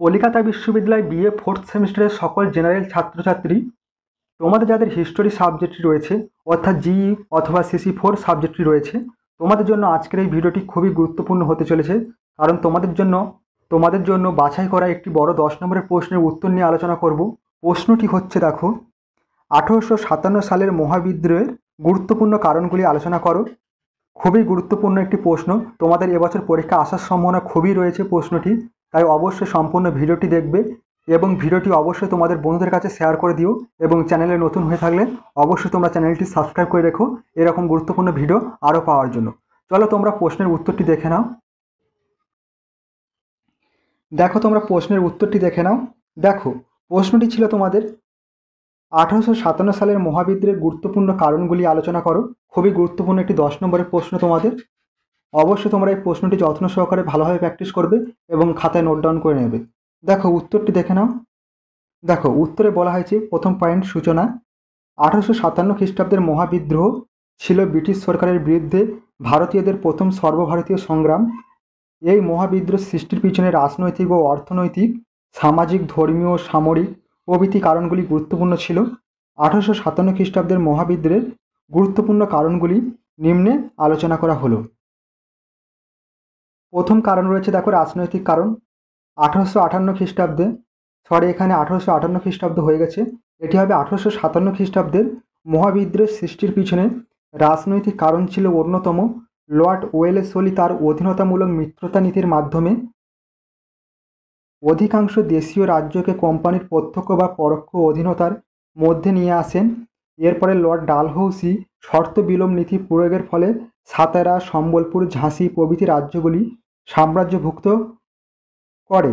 কলিকাতা বিশ্ববিদ্যালয় BA fourth সেমিস্টারের সকল জেনারেল ছাত্রছাত্রী, তোমাদের যাদের হিস্টোরি সাবজেক্টটি রয়েছে অর্থাৎ জিই অথবা সিসি4 সাবজেক্টটি রয়েছে, তোমাদের জন্য আজকের এই ভিডিওটি খুবই গুরুত্বপূর্ণ হতে চলেছে। কারণ তোমাদের জন্য বাছাই করা একটি বড় 10 নম্বরের প্রশ্নের উত্তর নিয়ে আলোচনা করব। প্রশ্নটি হচ্ছে, দেখো, 1857 সালের মহাবিদ্রোহের গুরুত্বপূর্ণ কারণগুলি আলোচনা করো। খুবই গুরুত্বপূর্ণ একটি প্রশ্ন, তোমাদের এবছর পরীক্ষা আসার সম্ভাবনা খুবই রয়েছে প্রশ্নটি। তাই অবশ্যই সম্পূর্ণ ভিডিওটি দেখবে এবং ভিডিওটি অবশ্যই তোমাদের বন্ধুদের কাছে শেয়ার করে দিও। এবং চ্যানেলে নতুন হয়ে থাকলে অবশ্যই তোমরা চ্যানেলটি সাবস্ক্রাইব করে রেখো এরকম গুরুত্বপূর্ণ ভিডিও আরও পাওয়ার জন্য। চলো তোমরা প্রশ্নের উত্তরটি দেখে নাও। দেখো, তোমরা প্রশ্নের উত্তরটি দেখে নাও। দেখো, প্রশ্নটি ছিল তোমাদের 1857 সালের মহাবিদ্রোহের গুরুত্বপূর্ণ কারণগুলি আলোচনা করো। খুবই গুরুত্বপূর্ণ একটি 10 নম্বরের প্রশ্ন তোমাদের। অবশ্যই তোমরা এই প্রশ্নটি যত্ন সহকারে ভালোভাবে প্র্যাকটিস করবে এবং খাতায় নোট ডাউন করে নেবে। দেখো, উত্তরটি দেখে নাও। দেখো, উত্তরে বলা হয়েছে, প্রথম পয়েন্ট, সূচনা। 1857 খ্রিস্টাব্দের মহাবিদ্রোহ ছিল ব্রিটিশ সরকারের বিরুদ্ধে ভারতীয়দের প্রথম সর্বভারতীয় সংগ্রাম। এই মহাবিদ্রোহ সৃষ্টির পিছনে রাজনৈতিক ও অর্থনৈতিক, সামাজিক, ধর্মীয়, সামরিক প্রভৃতি কারণগুলি গুরুত্বপূর্ণ ছিল। 1857 খ্রিস্টাব্দের মহাবিদ্রোহের গুরুত্বপূর্ণ কারণগুলি নিম্নে আলোচনা করা হলো। প্রথম কারণ রয়েছে, দেখো, রাজনৈতিক কারণ। 1858 খ্রিস্টাব্দে, এখানে 1858 খ্রিস্টাব্দ হয়ে গেছে, এটি হবে 1857 খ্রিস্টাব্দের মহাবিদ্রোহের সৃষ্টির পিছনে রাজনৈতিক কারণ ছিল অন্যতম, লর্ড ওয়েলেসলি তার অধীনতামূলক মিত্রতা নীতির মাধ্যমে অধিকাংশ দেশীয় রাজ্যকে কোম্পানির প্রত্যক্ষ বা পরোক্ষ অধীনতার মধ্যে নিয়ে আসেন। এরপরে লর্ড ডালহৌসি শর্ত বিলোপ নীতি প্রয়োগের ফলে সাতারা, সম্বলপুর, ঝাঁসি প্রভৃতি রাজ্যগুলি সাম্রাজ্যভুক্ত করে।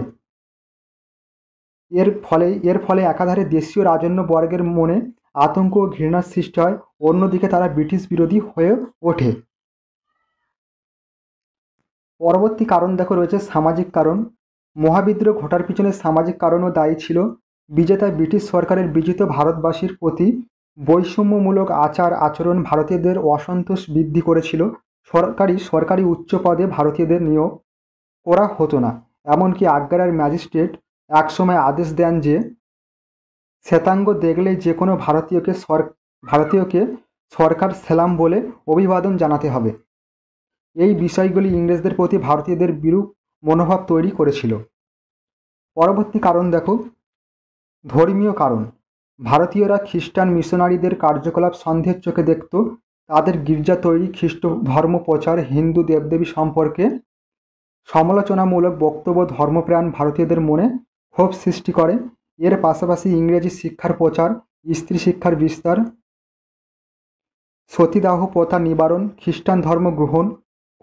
এর ফলে একাধারে দেশীয় রাজন্য বর্গের মনে আতঙ্ক ও ঘৃণার সৃষ্টি হয়, অন্যদিকে তারা ব্রিটিশ বিরোধী হয়ে ওঠে। পরবর্তী কারণ দেখো রয়েছে সামাজিক কারণ। মহাবিদ্রোহ ঘটার পিছনে সামাজিক কারণও দায়ী ছিল। বিজেতা ব্রিটিশ সরকারের বিজিত ভারতবাসীর প্রতি বৈষম্যমূলক আচার আচরণ ভারতীয়দের অসন্তোষ বৃদ্ধি করেছিল। সরকারি উচ্চ পদে ভারতীয়দের নিয়োগ করা হতো না। এমনকি আগ্রার ম্যাজিস্ট্রেট একসময় আদেশ দেন যে শ্বেতাঙ্গ দেখলেই যে কোনো ভারতীয়কে সরকার সেলাম বলে অভিবাদন জানাতে হবে। এই বিষয়গুলি ইংরেজদের প্রতি ভারতীয়দের বিরূপ মনোভাব তৈরি করেছিল। পরবর্তী কারণ দেখো, ধর্মীয় কারণ। ভারতীয়রা খ্রিস্টান মিশনারিদের কার্যকলাপ সন্দেহের চোখে দেখত। তাদের গির্জা তৈরি, খ্রিস্ট ধর্ম প্রচার, হিন্দু দেবদেবী সম্পর্কে সমালোচনামূলক বক্তব্য ধর্মপ্রাণ ভারতীয়দের মনে ক্ষোভ সৃষ্টি করে। এর পাশাপাশি ইংরেজি শিক্ষার প্রচার, স্ত্রী শিক্ষার বিস্তার, সতীদাহ প্রথা নিবারণ, খ্রিস্টান ধর্ম গ্রহণ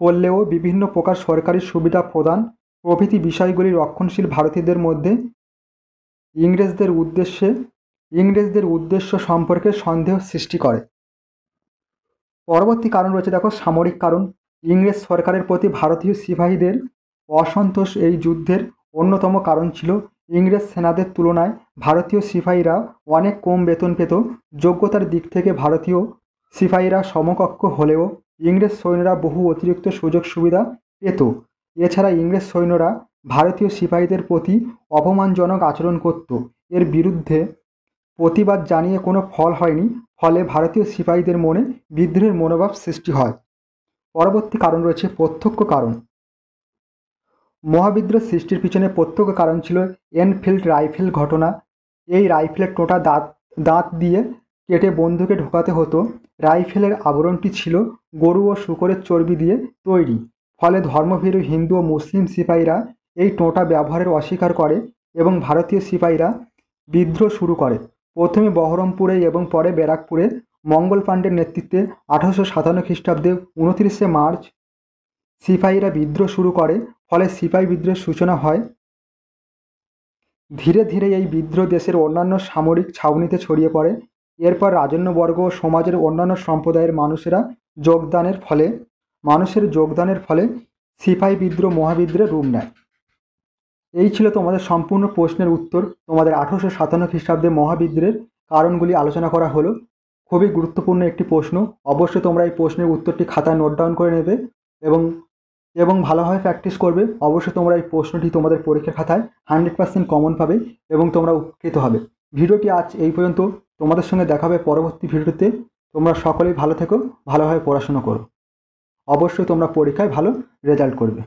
করলেও বিভিন্ন প্রকার সরকারি সুবিধা প্রদান প্রভৃতি বিষয়গুলি রক্ষণশীল ভারতীয়দের মধ্যে ইংরেজদের উদ্দেশ্য সম্পর্কে সন্দেহ সৃষ্টি করে। পরবর্তী কারণ রয়েছে, দেখো, সামরিক কারণ। ইংরেজ সরকারের প্রতি ভারতীয় সিপাহীদের অসন্তোষ এই যুদ্ধের অন্যতম কারণ ছিল। ইংরেজ সেনাদের তুলনায় ভারতীয় সিপাহীরা অনেক কম বেতন পেত। যোগ্যতার দিক থেকে ভারতীয় সিপাহীরা সমকক্ষ হলেও ইংরেজ সৈন্যরা বহু অতিরিক্ত সুযোগ সুবিধা পেত। এছাড়া ইংরেজ সৈন্যরা ভারতীয় সিপাহীদের প্রতি অপমানজনক আচরণ করত। এর বিরুদ্ধে প্রতিবাদ জানিয়ে কোনো ফল হয়নি, ফলে ভারতীয় সিপাহীদের মনে বিদ্রোহের মনোভাব সৃষ্টি হয়। পরবর্তী কারণ রয়েছে প্রত্যক্ষ কারণ। মহাবিদ্রোহ সৃষ্টির পিছনে প্রত্যক্ষ কারণ ছিল এনফিল্ড রাইফেল ঘটনা। এই রাইফেলের টোটা দাঁত দিয়ে কেটে বন্দুকে ঢোকাতে হতো। রাইফেলের আবরণটি ছিল গরু ও শূকরের চর্বি দিয়ে তৈরি। ফলে ধর্মভীরু হিন্দু ও মুসলিম সিপাহীরা এই টোটা ব্যবহারের অস্বীকার করে এবং ভারতীয় সিপাহীরা বিদ্রোহ শুরু করে। প্রথমে বহরমপুরে এবং পরে ব্যারাকপুরে মঙ্গল পাণ্ডের নেতৃত্বে 1857 খ্রিস্টাব্দে 29শে মার্চ সিপাহীরা বিদ্রোহ শুরু করে। ফলে সিপাহী বিদ্রোহের সূচনা হয়। ধীরে ধীরে এই বিদ্রোহ দেশের অন্যান্য সামরিক ছাউনিতে ছড়িয়ে পড়ে। এরপর রাজন্যবর্গ ও সমাজের অন্যান্য সম্প্রদায়ের মানুষের যোগদানের ফলে সিপাহী বিদ্রোহ মহাবিদ্রোহের রূপ নেয়। এই ছিল তোমাদের সম্পূর্ণ প্রশ্নের উত্তর। তোমাদের 1857 খ্রিস্টাব্দে মহাবিদ্রোহের কারণগুলি আলোচনা করা হলো। খুবই গুরুত্বপূর্ণ একটি প্রশ্ন। অবশ্যই তোমরা এই প্রশ্নের উত্তরটি খাতায় নোট ডাউন করে নেবে এবং এবং ভালোভাবে প্র্যাকটিস করবে। অবশ্যই তোমরা এই প্রশ্নটি তোমাদের পরীক্ষার খাতায় 100% কমন পাবে এবং তোমরা উপকৃত হবে। ভিডিওটি আজ এই পর্যন্ত। তোমাদের সঙ্গে দেখা হবে পরবর্তী ভিডিওতে। তোমরা সকলেই ভালো থেকো, ভালোভাবে পড়াশোনা করো। অবশ্যই তোমরা পরীক্ষায় ভালো রেজাল্ট করবে।